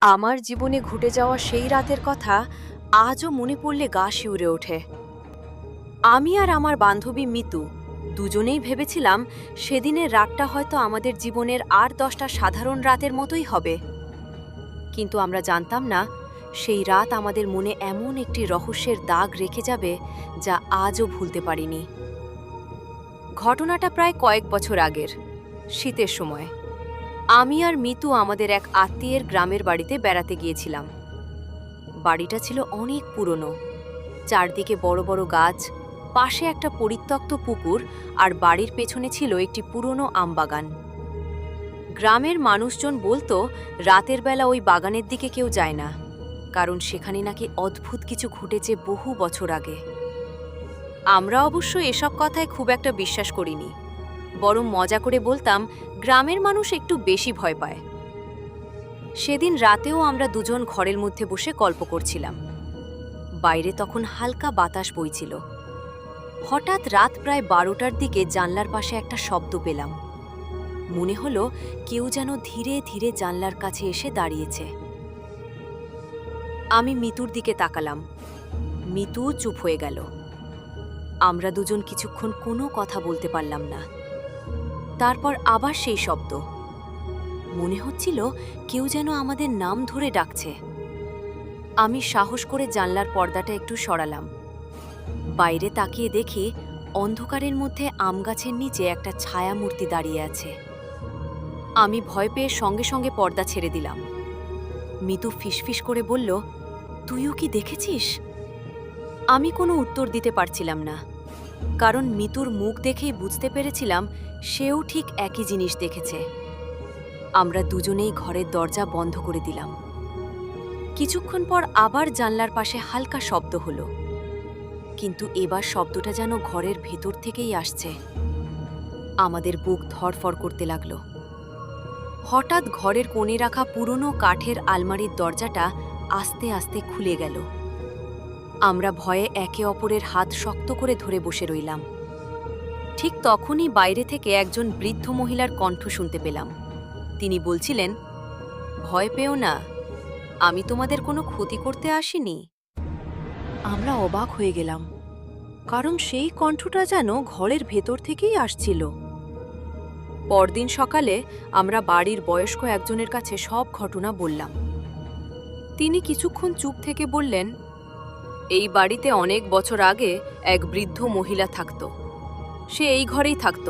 আমার জীবনে ঘটে যাওয়া সেই রাতের কথা আজও মনে পড়লে গা শিউরে ওঠে। আমি আর আমার বান্ধবী মিতু দুজনেই ভেবেছিলাম সেদিনের রাতটা হয়তো আমাদের জীবনের আর 10টা সাধারণ রাতের মতোই হবে, কিন্তু আমরা জানতাম না সেই রাত আমাদের মনে এমন একটি রহস্যের দাগ রেখে যাবে যা আজও ভুলতে পারিনি। ঘটনাটা প্রায় কয়েক বছর আগের, শীতের সময়। আমি আর মিতু আমাদের এক আত্মীয়ের গ্রামের বাড়িতে বেড়াতে গিয়েছিলাম। বাড়িটা ছিল অনেক পুরনো, চারদিকে বড় বড় গাছ, পাশে একটা পরিত্যক্ত পুকুর, আর বাড়ির পেছনে ছিল একটি পুরনো আমবাগান। গ্রামের মানুষজন বলতো রাতের বেলা ওই বাগানের দিকে কেউ যায় না, কারণ সেখানে নাকি অদ্ভুত কিছু ঘটেছে বহু বছর আগে। আমরা অবশ্য এসব কথায় খুব একটা বিশ্বাস করিনি, বরং মজা করে বলতাম গ্রামের মানুষ একটু বেশি ভয় পায়। সেদিন রাতেও আমরা দুজন ঘরের মধ্যে বসে গল্প করছিলাম। বাইরে তখন হালকা বাতাস বইছিল। হঠাৎ রাত প্রায় 12টার দিকে জানলার পাশে একটা শব্দ পেলাম। মনে হলো কেউ যেন ধীরে ধীরে জানলার কাছে এসে দাঁড়িয়েছে। আমি মিতুর দিকে তাকালাম। মিতু চুপ হয়ে গেল। আমরা দুজন কিছুক্ষণ কোনো কথা বলতে পারলাম না। তারপর আবার সেই শব্দ। মনে হচ্ছিল কেউ যেন আমাদের নাম ধরে ডাকছে। আমি সাহস করে জানলার পর্দাটা একটু সরালাম। বাইরে তাকিয়ে দেখি অন্ধকারের মধ্যে আমগাছের নিচে একটা ছায়ামূর্তি দাঁড়িয়ে আছে। আমি ভয় পেয়ে সঙ্গে সঙ্গে পর্দা ছেড়ে দিলাম। মিতু ফিসফিস করে বলল, তুইও কি দেখেছিস? আমি কোনো উত্তর দিতে পারছিলাম না, কারণ মিতুর মুখ দেখেই বুঝতে পেরেছিলাম সেও ঠিক একই জিনিস দেখেছে। আমরা দুজনেই ঘরের দরজা বন্ধ করে দিলাম। কিছুক্ষণ পর আবার জানলার পাশে হালকা শব্দ হলো, কিন্তু এবার শব্দটা যেন ঘরের ভেতর থেকেই আসছে। আমাদের বুক ধড়ফড় করতে লাগলো। হঠাৎ ঘরের কোণে রাখা পুরনো কাঠের আলমারির দরজাটা আস্তে আস্তে খুলে গেল। আমরা ভয়ে একে অপরের হাত শক্ত করে ধরে বসে রইলাম। ঠিক তখনই বাইরে থেকে একজন বৃদ্ধ মহিলার কণ্ঠ শুনতে পেলাম। তিনি বলছিলেন, ভয় পেও না, আমি তোমাদের কোনো ক্ষতি করতে আসিনি। আমরা অবাক হয়ে গেলাম, কারণ সেই কণ্ঠটা যেন ঘরের ভেতর থেকেই আসছিল। পরদিন সকালে আমরা বাড়ির বয়স্ক একজনের কাছে সব ঘটনা বললাম। তিনি কিছুক্ষণ চুপ থেকে বললেন, এই বাড়িতে অনেক বছর আগে এক বৃদ্ধ মহিলা থাকত। সে এই ঘরেই থাকত।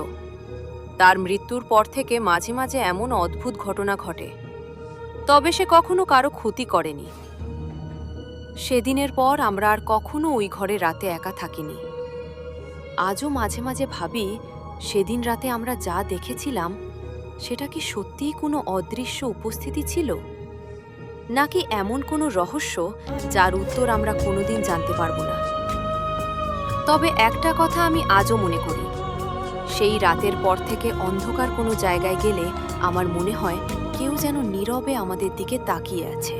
তার মৃত্যুর পর থেকে মাঝে মাঝে এমন অদ্ভুত ঘটনা ঘটে, তবে সে কখনো কারো ক্ষতি করেনি। সেদিনের পর আমরা আর কখনো ওই ঘরে রাতে একা থাকিনি। আজও মাঝে মাঝে ভাবি, সেদিন রাতে আমরা যা দেখেছিলাম সেটা কি সত্যিই কোনো অদৃশ্য উপস্থিতি ছিল, নাকি এমন কোনো রহস্য যার উত্তর আমরা কোনোদিন জানতে পারব না। তবে একটা কথা আমি আজও মনে করি, সেই রাতের পর থেকে অন্ধকার কোনো জায়গায় গেলে আমার মনে হয় কেউ যেন নীরবে আমাদের দিকে তাকিয়ে আছে।